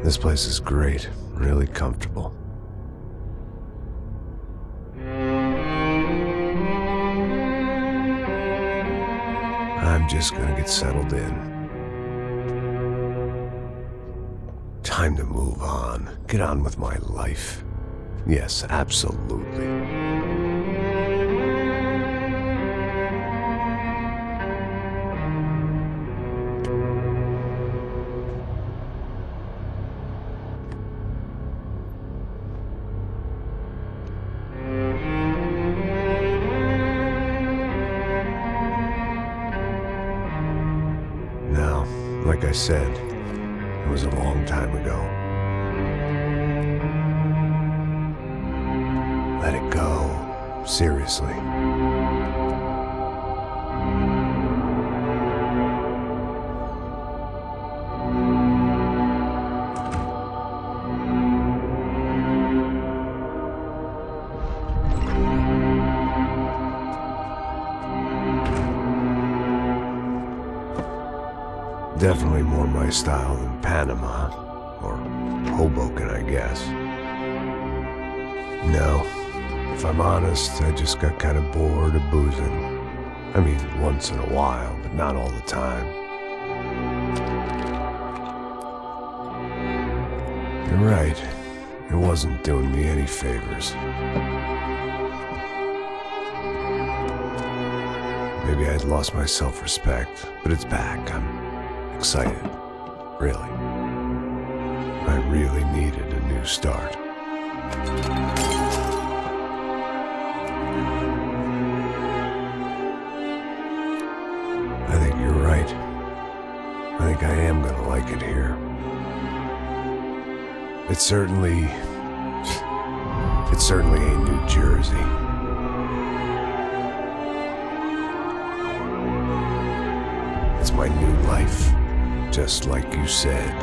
This place is great, really comfortable. I'm just gonna get settled in. Time to move on. Get on with my life. Yes, absolutely. Now, like I said, it was a long time ago. Let it go. Seriously. Definitely more my style than Panama, or Hoboken, I guess. No, if I'm honest, I just got kind of bored of boozing. I mean, once in a while, but not all the time. You're right, it wasn't doing me any favors. Maybe I'd lost my self-respect, but it's back. I'm excited, really. I really needed a new start. I think you're right. I think I am gonna like it here. It's certainly ain't New Jersey. It's my new life. Just like you said.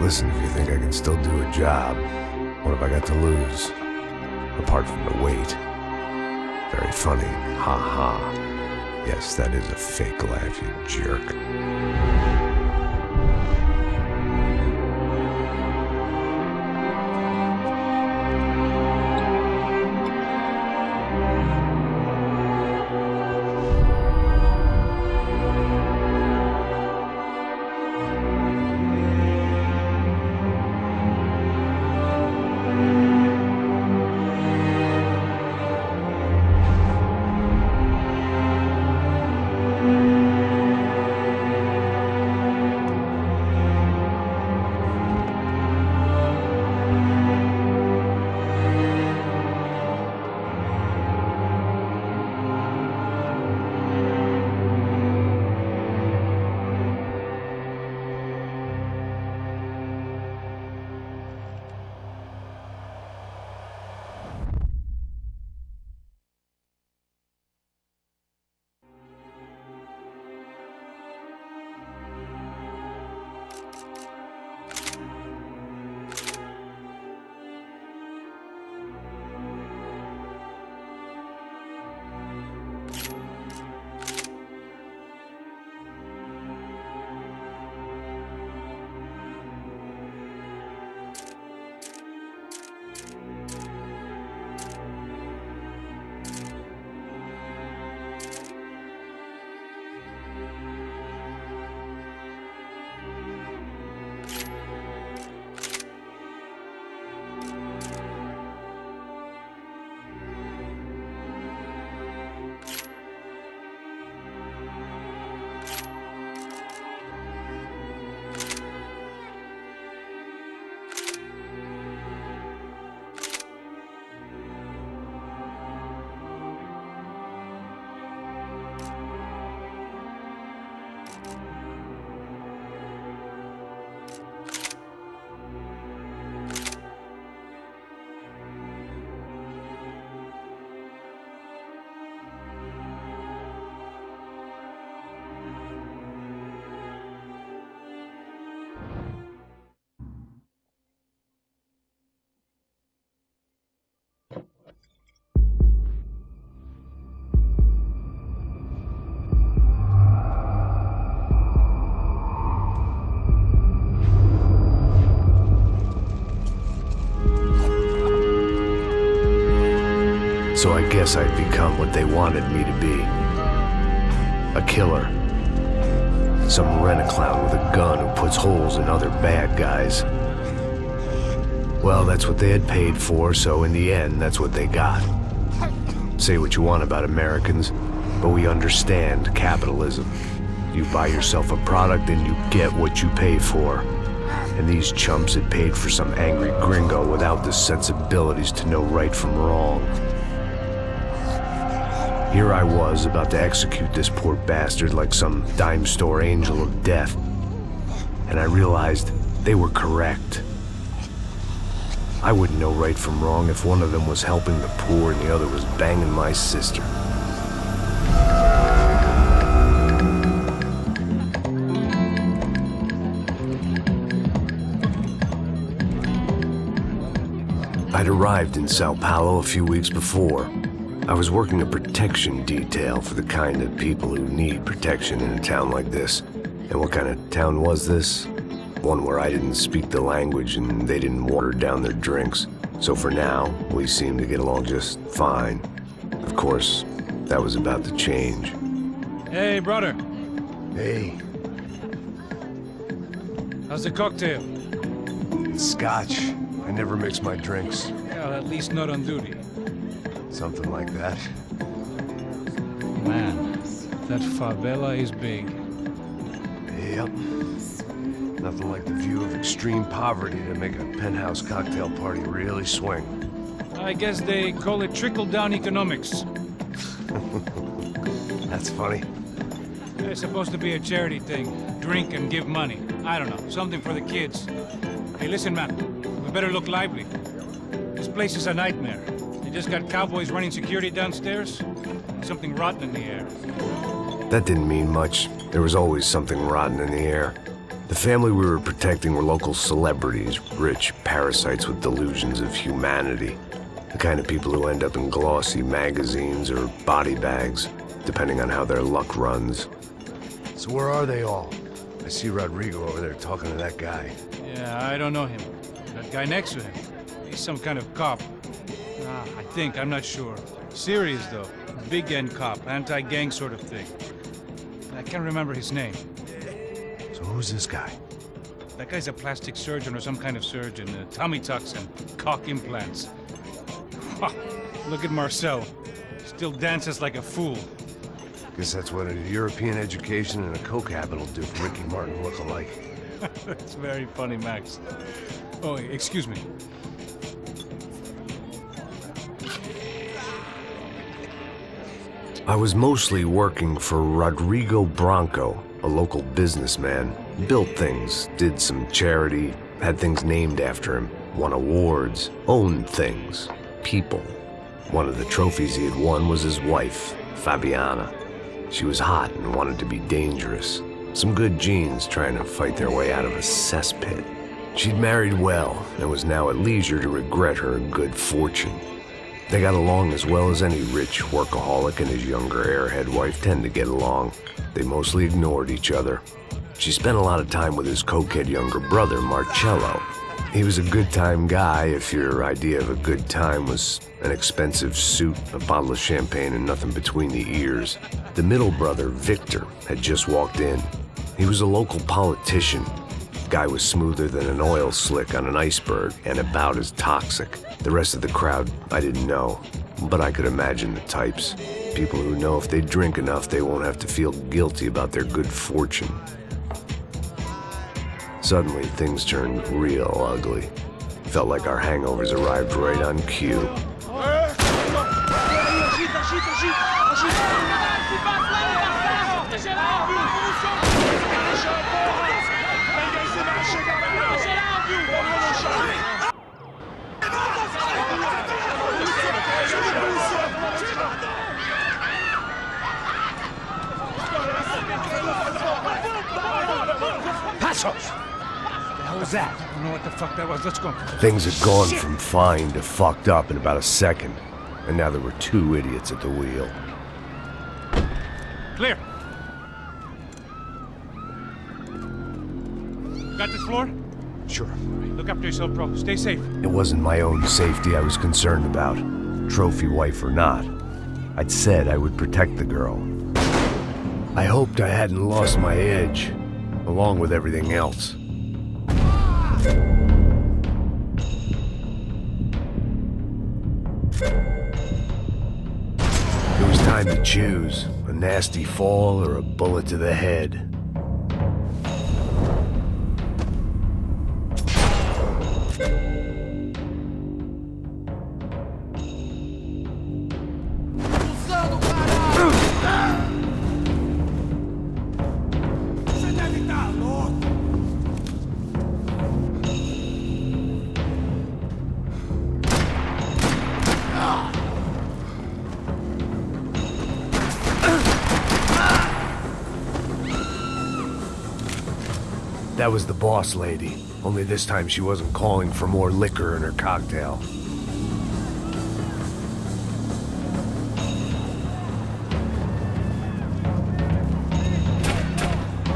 Listen, if you think I can still do a job, what have I got to lose? Apart from the weight. Very funny. Ha ha. Yes, that is a fake laugh, you jerk. So I guess I'd become what they wanted me to be. A killer. Some rent-a-clown with a gun who puts holes in other bad guys. Well, that's what they had paid for, so in the end, that's what they got. Say what you want about Americans, but we understand capitalism. You buy yourself a product and you get what you pay for. And these chumps had paid for some angry gringo without the sensibilities to know right from wrong. Here I was, about to execute this poor bastard like some dime store angel of death. And I realized they were correct. I wouldn't know right from wrong if one of them was helping the poor and the other was banging my sister. I'd arrived in Sao Paulo a few weeks before. I was working a protection detail for the kind of people who need protection in a town like this. And what kind of town was this? One where I didn't speak the language and they didn't water down their drinks. So for now, we seemed to get along just fine. Of course, that was about to change. Hey, brother. Hey. How's the cocktail? It's scotch. I never mix my drinks. Well, at least not on duty. Something like that. Man, that favela is big. Yep. Nothing like the view of extreme poverty to make a penthouse cocktail party really swing. I guess they call it trickle-down economics. That's funny. It's supposed to be a charity thing. Drink and give money. I don't know, something for the kids. Hey, listen, man. We better look lively. This place is a nightmare. They just got cowboys running security downstairs. Something rotten in the air. That didn't mean much. There was always something rotten in the air. The family we were protecting were local celebrities, rich parasites with delusions of humanity. The kind of people who end up in glossy magazines or body bags, depending on how their luck runs. So where are they all? I see Rodrigo over there talking to that guy. Yeah, I don't know him. That guy next to him. He's some kind of cop. I think, I'm not sure. Serious, though. Big N cop, anti-gang sort of thing. I can't remember his name. So who's this guy? That guy's a plastic surgeon or some kind of surgeon. Tummy tucks and cock implants. Look at Marcel. Still dances like a fool. Guess that's what a European education and a coke habit will do for Ricky Martin look-alike. That's very funny, Max. Oh, excuse me. I was mostly working for Rodrigo Branco, a local businessman. Built things, did some charity, had things named after him, won awards, owned things, people. One of the trophies he had won was his wife, Fabiana. She was hot and wanted to be dangerous. Some good genes trying to fight their way out of a cesspit. She'd married well and was now at leisure to regret her good fortune. They got along as well as any rich workaholic and his younger airhead wife tend to get along. They mostly ignored each other. She spent a lot of time with his cokehead younger brother, Marcello. He was a good-time guy if your idea of a good time was an expensive suit, a bottle of champagne, and nothing between the ears. The middle brother, Victor, had just walked in. He was a local politician. Guy was smoother than an oil slick on an iceberg and about as toxic. The rest of the crowd, I didn't know, but I could imagine the types. People who know if they drink enough, they won't have to feel guilty about their good fortune. Suddenly, things turned real ugly. Felt like our hangovers arrived right on cue. What the hell was that? I don't know what the fuck that was. Let's go. Things had gone from fine to fucked up in about a second, and now there were two idiots at the wheel. Clear. Got this floor? Sure. All right, look after yourself, bro. Stay safe. It wasn't my own safety I was concerned about. trophy wife or not. I'd said I would protect the girl. I hoped I hadn't lost my edge, along with everything else. It was time to choose, a nasty fall or a bullet to the head. That was the boss lady, only this time she wasn't calling for more liquor in her cocktail.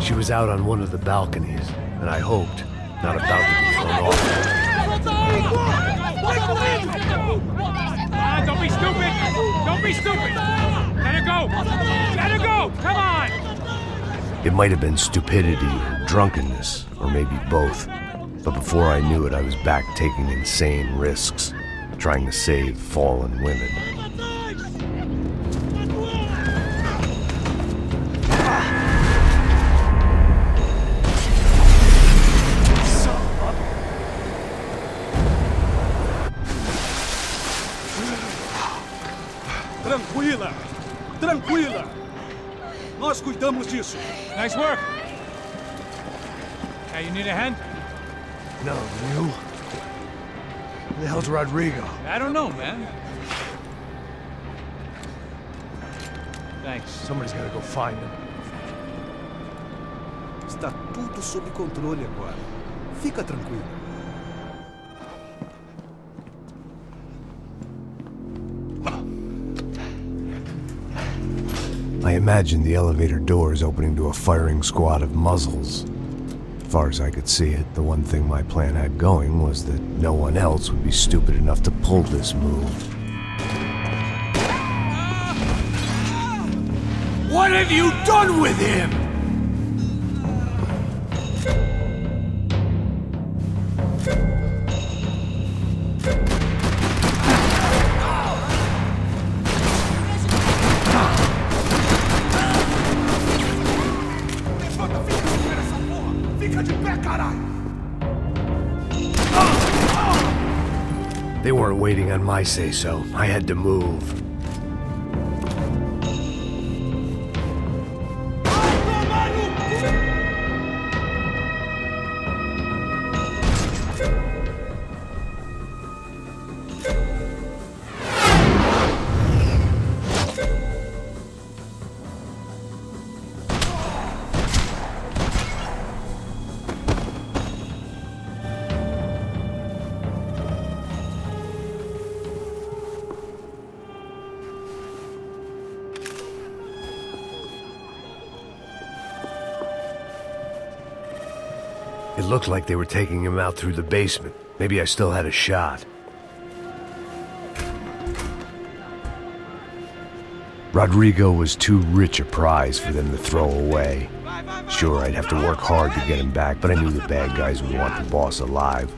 She was out on one of the balconies, and I hoped, not about to be thrown off. Don't be stupid! Don't be stupid! Let her go! Let her go! Come on! It might have been stupidity or drunkenness, or maybe both. But before I knew it, I was back taking insane risks, trying to save fallen women. Tranquila! Tranquila! Nós cuidamos disso. Nice work. Hey, you need a hand? No, you? Who the hell's Rodrigo? I don't know, man. Thanks. Somebody's gotta go find him. Está tudo sob controle agora. Fica tranquilo. I imagined the elevator doors opening to a firing squad of muzzles. As far as I could see it, the one thing my plan had going was that no one else would be stupid enough to pull this move. What have you done with him? They weren't waiting on my say-so. I had to move. It looked like they were taking him out through the basement. Maybe I still had a shot. Rodrigo was too rich a prize for them to throw away. Sure, I'd have to work hard to get him back, but I knew the bad guys would want the boss alive.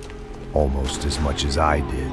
Almost as much as I did.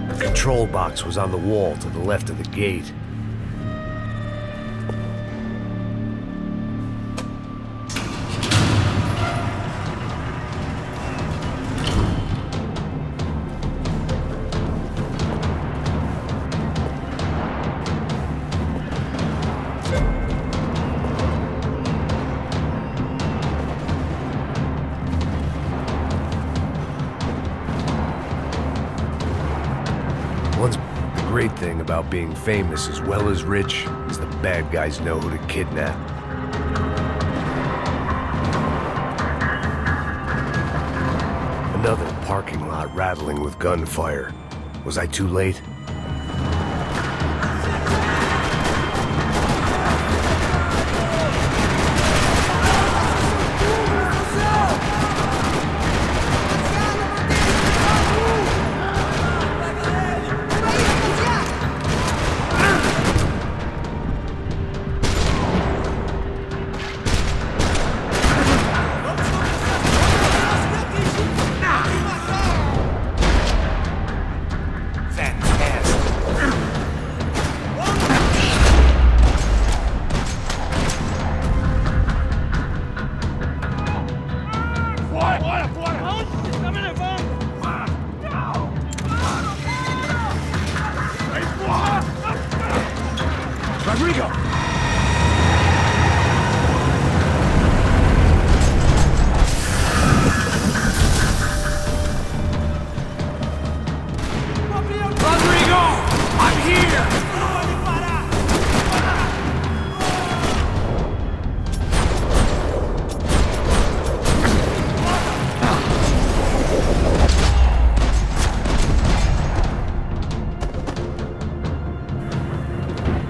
The control box was on the wall to the left of the gate. The great thing about being famous as well as rich is the bad guys know who to kidnap. Another parking lot rattling with gunfire. Was I too late?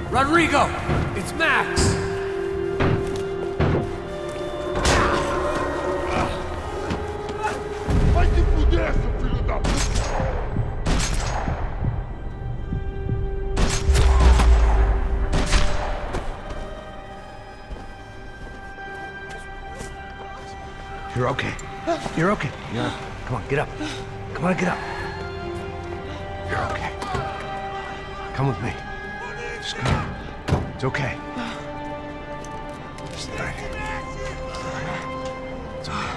Rodrigo! It's Max! Vai se fuder, seu filho da puta! You're okay. You're okay. Yeah. Come on, get up. Come on, get up. You're okay. Come with me. Just come. It's okay. Just all right. It's okay.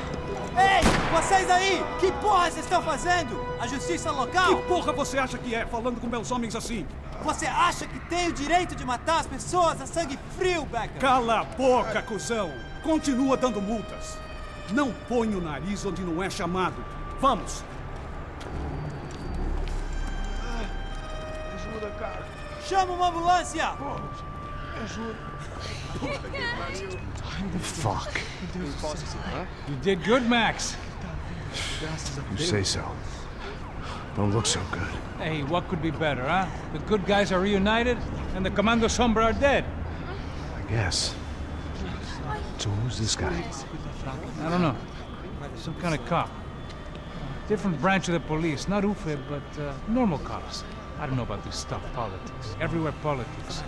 Ei, vocês aí! Que porra vocês estão fazendo? A justiça local? Que porra você acha que é, falando com meus homens assim? Você acha que tem o direito de matar as pessoas a sangue frio, Becker? Cala a boca, cuzão! Continua dando multas. Não põe o nariz onde não é chamado. Vamos! Ajuda, cara. Chama uma ambulância! Ajuda. Fuck. You did good, Max. You say so. Don't look so good. Hey, what could be better, huh? The good guys are reunited, and the Comando Sombra are dead. I guess. So who's this guy? I don't know. Some kind of cop. Different branch of the police. Not UFE, but normal cops. I don't know about this stuff, politics. Everywhere politics.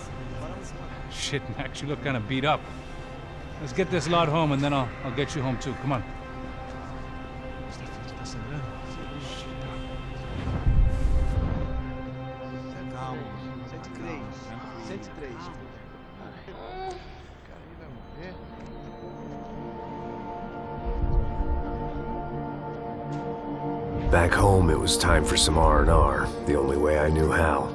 Shit, Max, you look kind of beat up. Let's get this lot home, and then I'll get you home too. Come on. Calma. 103. Back home, it was time for some R&R, the only way I knew how.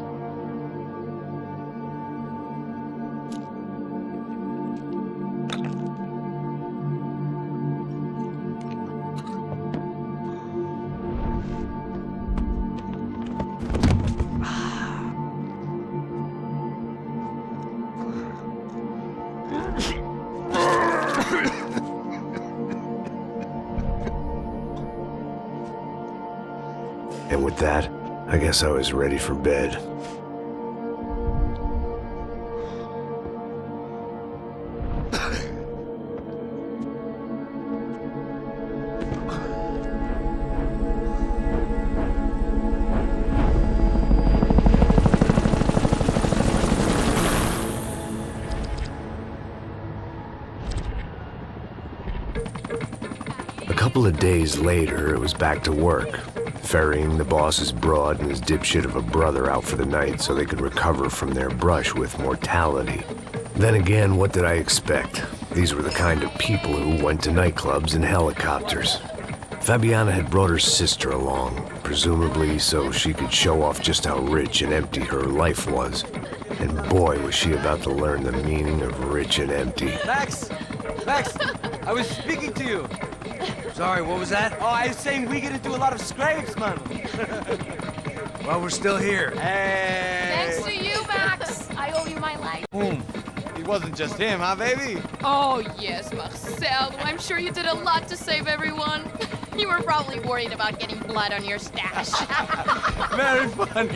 And with that, I guess I was ready for bed. A couple of days later, it was back to work. Ferrying the boss's broad and his dipshit of a brother out for the night so they could recover from their brush with mortality. Then again, what did I expect? These were the kind of people who went to nightclubs in helicopters. Fabiana had brought her sister along, presumably so she could show off just how rich and empty her life was. And boy, was she about to learn the meaning of rich and empty. Max! Max! I was speaking to you! Sorry, what was that? Oh, I was saying we get into a lot of scrapes, man. Well, we're still here. Hey! Thanks to you, Max. I owe you my life. Boom. It wasn't just him, huh, baby? Oh, yes, Marcel. I'm sure you did a lot to save everyone. You were probably worried about getting blood on your stash. Very funny.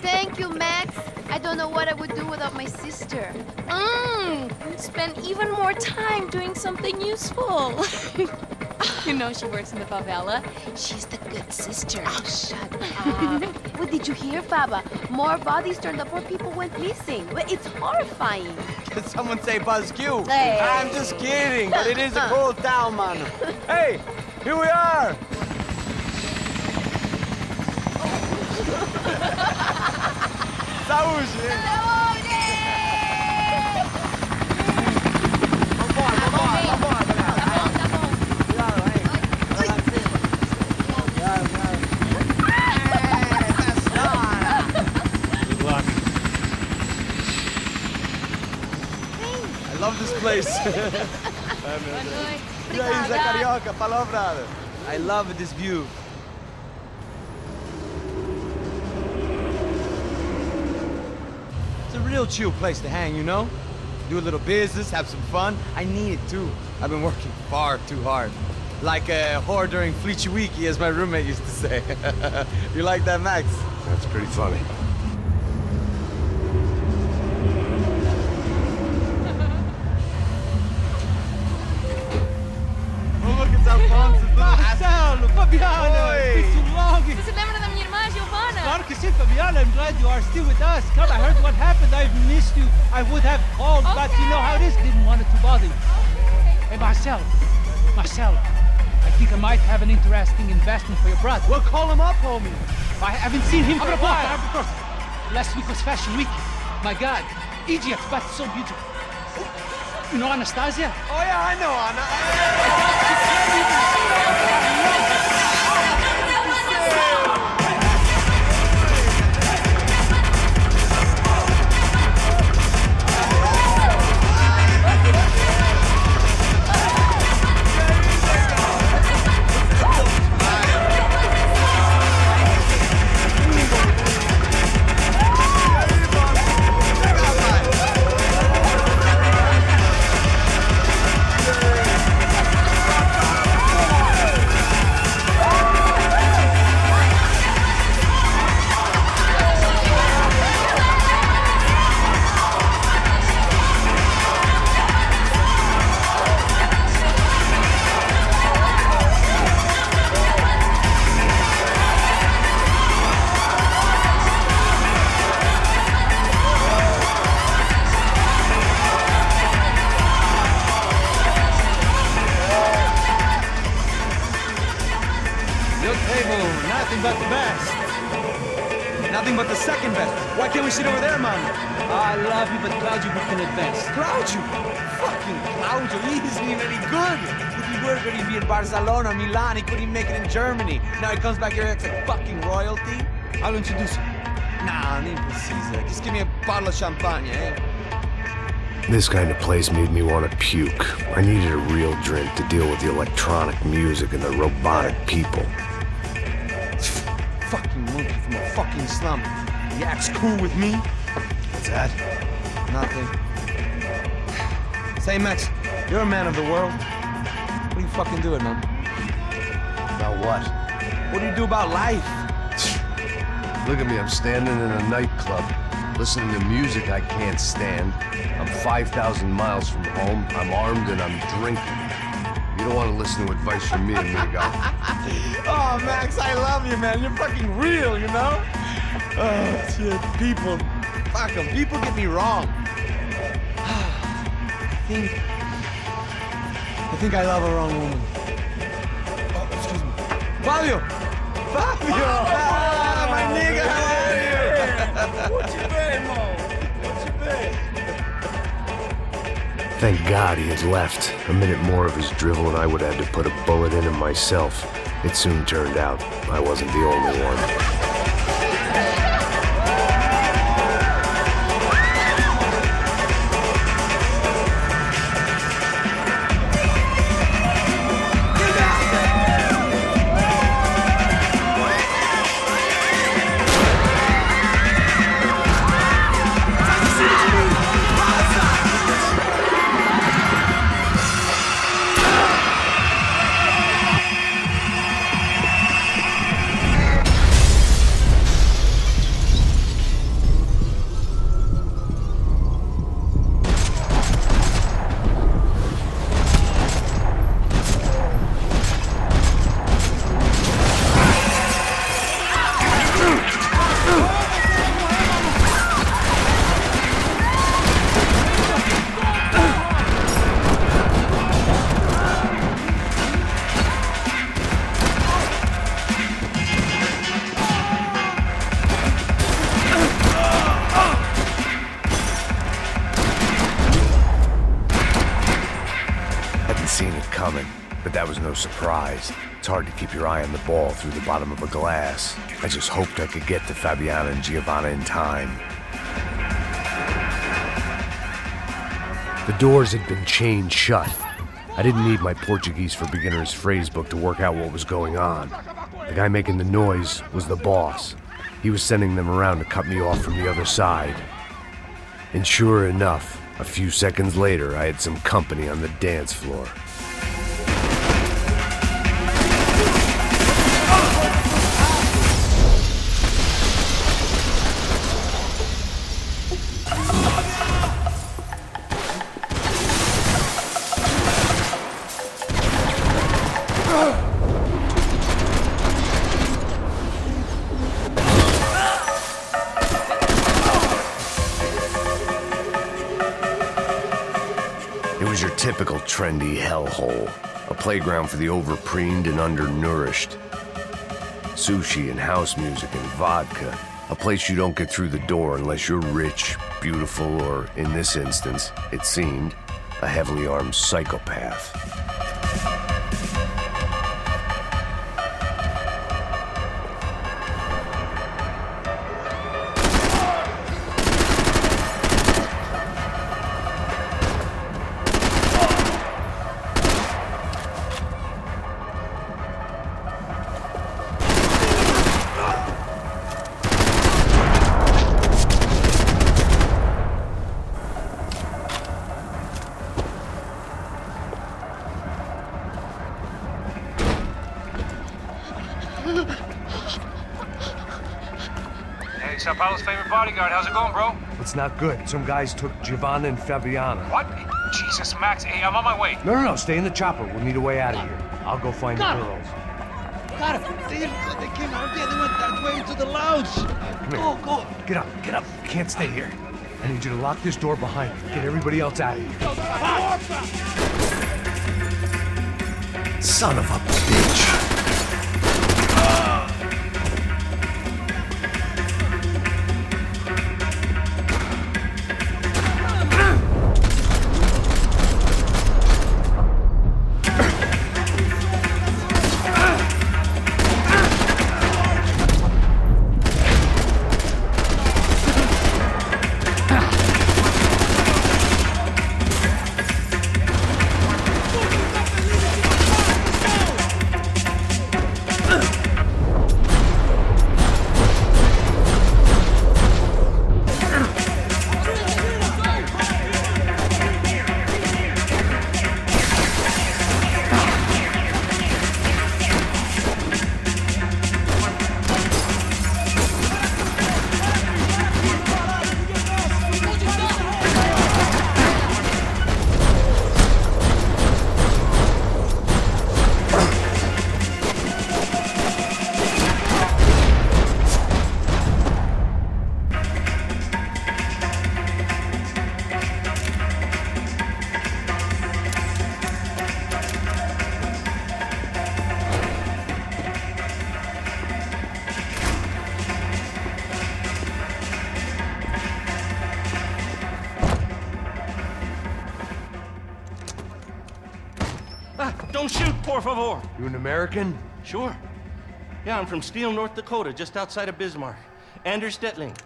Thank you, Max. I don't know what I would do without my sister. Spend even more time doing something useful. You know she works in the favela. She's the good sister. Oh, shut up. What did you hear, Faba? More bodies turned up where people went missing. It's horrifying. Did someone say Buzz Q? Hey. I'm just kidding, but it is a cool town, man. Hey, here we are. Saúde. I love this place. E aí, Zé Carioca, palavra. I love this view. It's a real chill place to hang, you know? Do a little business, have some fun. I need it too. I've been working far too hard. Like a whore during Fleechy Weeky, as my roommate used to say. You like that, Max? That's pretty funny. Marcelo, Fabiana, it's been so long. Você se lembra da minha irmã, Giovanna? Claro que sim, Fabiana. I'm glad you are still with us. Come, I heard what happened. I've missed you. I would have called, but you know how it is. Didn't want it to bother you. Hey, Marcelo, I think I might have an interesting investment for your brother. Well, call him up, homie. I haven't seen him for a while. Last week was Fashion Week. My God, Egypt, but so beautiful. You know Anastasia? Oh, yeah, I know Anna. Nothing but the best. Nothing but the second best. Why can't we sit over there, man? I love you, but Claudio booked in advance. Claudio? Fucking Claudio, he isn't even any good. If he were going to be in Barcelona, Milan, he couldn't make it in Germany. Now he comes back here and acts like fucking royalty. I'll introduce you. Nah, nem precisa. Just give me a bottle of champagne, eh? This kind of place made me want to puke. I needed a real drink to deal with the electronic music and the robotic people. Fucking monkey from a fucking slum. He acts cool with me. What's that? Nothing. Say, Max, you're a man of the world. What do you fucking do it, man? About what? What do you do about life? Look at me, I'm standing in a nightclub, listening to music I can't stand. I'm 5,000 miles from home, I'm armed, and I'm drinking. You don't want to listen to advice from me, amigo. Oh, Max, I love you, man. You're fucking real, you know? Oh, shit. People. Fuck them. People get me wrong. I think I love a wrong woman. Oh, excuse me. Fabio! Fabio! Ah, my nigga, how are you? What you been, Mo? What you been? Thank God he had left. A minute more of his drivel and I would have had to put a bullet in him myself. It soon turned out I wasn't the only one. no surprise. It's hard to keep your eye on the ball through the bottom of a glass. I just hoped I could get to Fabiana and Giovanna in time. The doors had been chained shut. I didn't need my Portuguese for Beginners phrase book to work out what was going on. The guy making the noise was the boss. He was sending them around to cut me off from the other side. And sure enough, a few seconds later, I had some company on the dance floor. It was your typical trendy hellhole, a playground for the overpreened and undernourished. Sushi and house music and vodka, a place you don't get through the door unless you're rich, beautiful, or, in this instance, it seemed, a heavily armed psychopath. Hey, Sao Paulo's favorite bodyguard. How's it going, bro? It's not good. Some guys took Giovanna and Fabiana. What? Jesus, Max. Hey, I'm on my way. No, stay in the chopper. We'll need a way out of here. I'll go find the girls. Got it. They came out there. They went that way into the lounge. Go. Get up. You can't stay here. I need you to lock this door behind you. Get everybody else out of here. Son of a bitch. Don't shoot, por favor. You an American? Sure. Yeah, I'm from Steele, North Dakota, just outside of Bismarck. Anders Detling.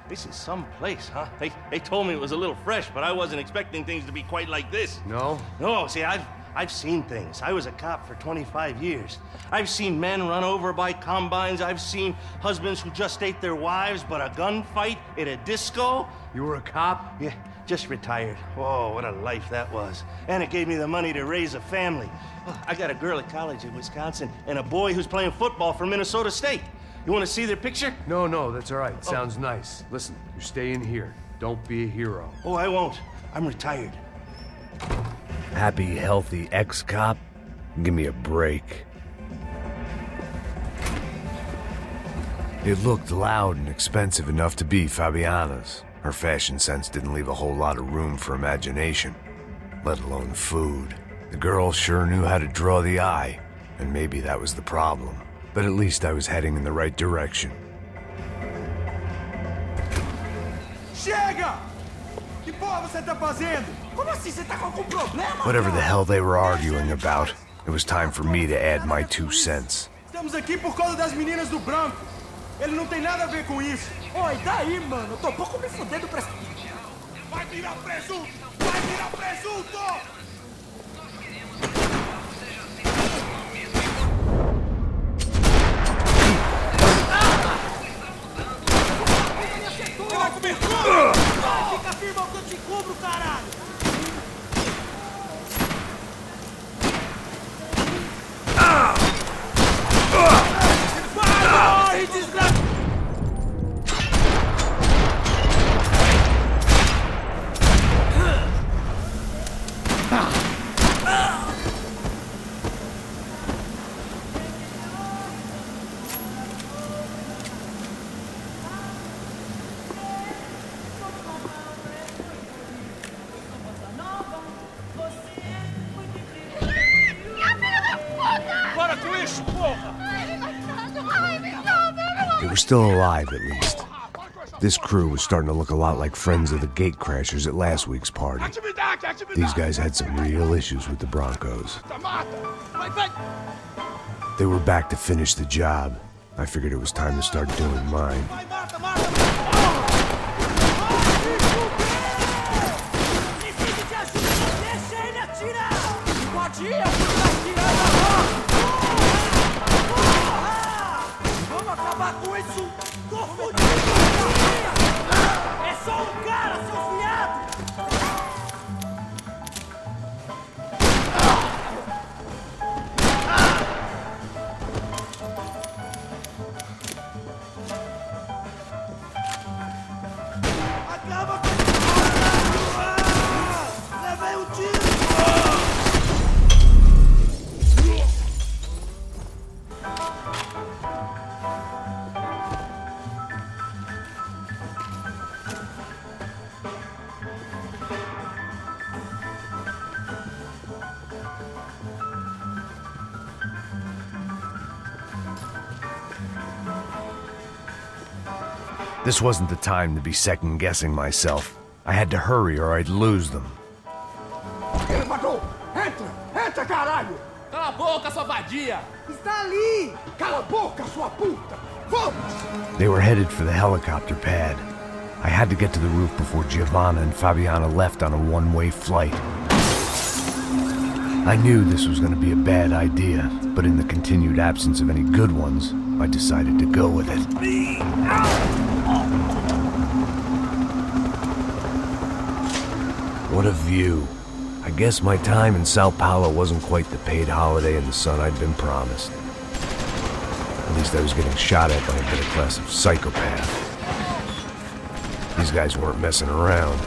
This is some place, huh? They told me it was a little fresh, but I wasn't expecting things to be quite like this. No? No, see, I've seen things. I was a cop for 25 years. I've seen men run over by combines. I've seen husbands who just ate their wives, but a gunfight at a disco. You were a cop? Yeah, just retired. Oh, what a life that was. And it gave me the money to raise a family. I got a girl at college in Wisconsin and a boy who's playing football for Minnesota State. You want to see their picture? No, that's all right. Sounds nice. Listen, you stay in here. Don't be a hero. Oh, I won't. I'm retired. Happy, healthy ex-cop? Give me a break. It looked loud and expensive enough to be Fabiana's. Her fashion sense didn't leave a whole lot of room for imagination, let alone food. The girl sure knew how to draw the eye, and maybe that was the problem. But at least I was heading in the right direction. Chega! Que porra você tá fazendo? Como assim? Você tá com algum problema? Whatever the hell they were arguing about, It was time for me to add my 2 cents. Estamos aqui por causa das meninas do branco. Ele não tem nada a ver com isso. Oi, daí, mano? Eu tô pouco me fudendo pra... Vai virar presunto! Vai virar presunto! Fica firme que eu te cubro, caralho! Corre, desgraça! They were still alive, at least. This crew was starting to look a lot like friends of the gatecrashers at last week's party. These guys had some real issues with the Broncos. They were back to finish the job. I figured it was time to start doing mine. This wasn't the time to be second-guessing myself. I had to hurry or I'd lose them. Ele matou! Entra! Entra, caralho! Cala a boca, sua vadia! Está ali! Cala a boca, sua puta! Vamos! They were headed for the helicopter pad. I had to get to the roof before Giovanna and Fabiana left on a one-way flight. I knew this was going to be a bad idea, but in the continued absence of any good ones, I decided to go with it. What a view. I guess my time in Sao Paulo wasn't quite the paid holiday in the sun I'd been promised. At least I was getting shot at by a better class of psychopath. These guys weren't messing around.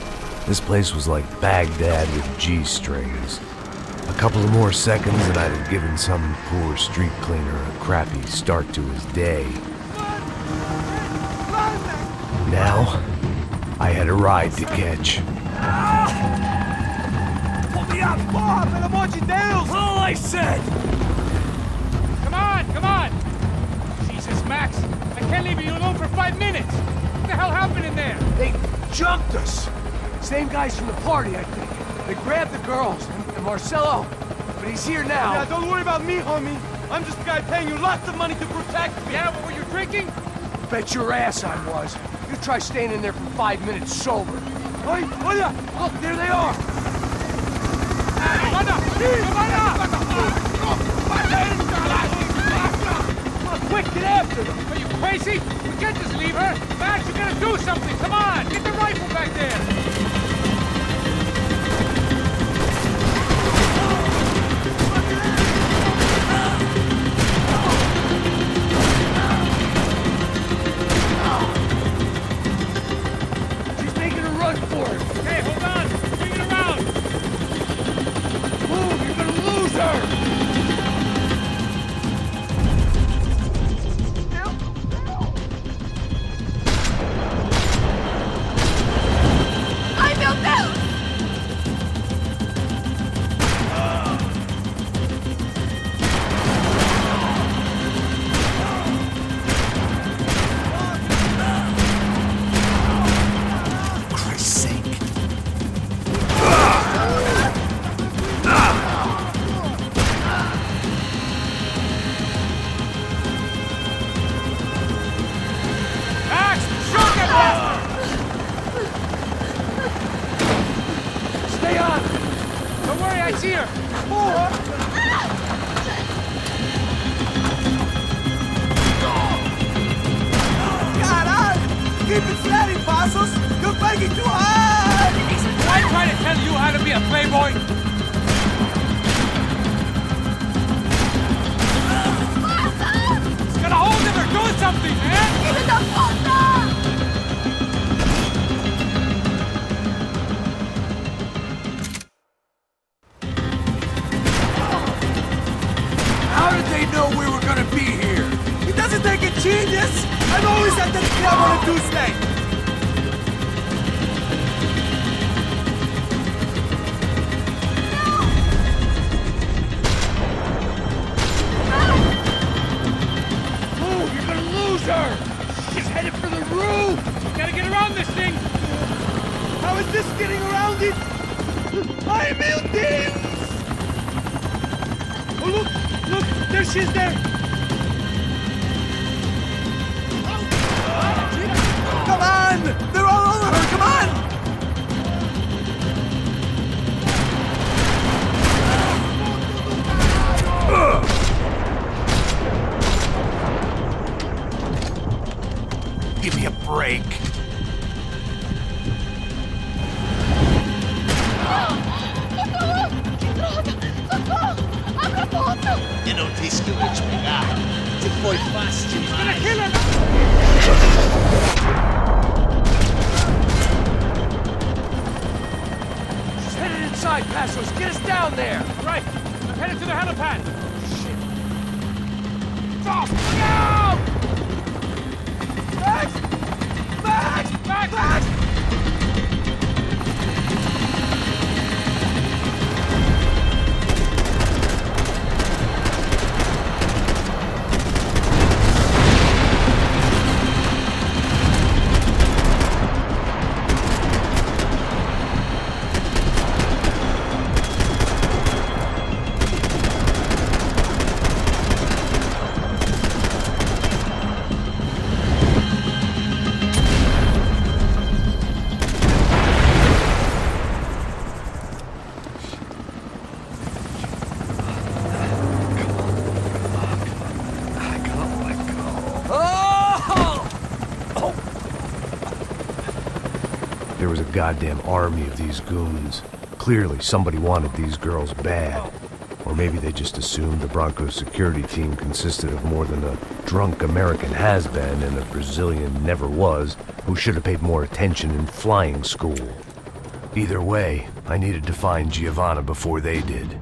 This place was like Baghdad with G-strings. A couple of more seconds and I'd have given some poor street cleaner a crappy start to his day. Now, I had a ride to catch. Porra, pelo amor de Deus! All I said! Come on! Jesus, Max, I can't leave you alone for 5 minutes. What the hell happened in there? They jumped us! Same guys from the party, I think. They grabbed the girls, and Marcelo, but he's here now. Yeah, don't worry about me, homie. I'm just a guy paying you lots of money to protect me. Yeah, what were you drinking? Bet your ass I was. You try staying in there for 5 minutes sober. Oi, olha! Look, there they are! Quick, get after them! Are you crazy? We can't just leave her! Max, you gotta do something! Come on! Get the rifle back there! She's making a run for it! Hey, hold on! Bring it around! Move! You're gonna lose her! I'm guy's here! Caralho! Keep it steady, Passos! You're fighting too hard! Did I try to tell you how to be a playboy? It's got a hold of her! Doing something, man! ¡Dime la puta! How did they know we were gonna be here? It doesn't take a genius! I'm always at the club on a Tuesday! Move! You're gonna lose her! She's headed for the roof! Gotta get around this thing! How is this getting around it? Ai, meu Deus! Oh, look! Look! There she is there! Come on! They're all over her! Come on! Give me a break. Eu não disse que eu ia te pegar. Você foi fácil demais. She's headed inside, Passos. Get us down there! Right! I'm headed to the helipad! Stop! No! Max! Max! Max! Max! There was a goddamn army of these goons. Clearly, somebody wanted these girls bad. Or maybe they just assumed the Broncos security team consisted of more than a drunk American has-been and a Brazilian never-was who should have paid more attention in flying school. Either way, I needed to find Giovanna before they did.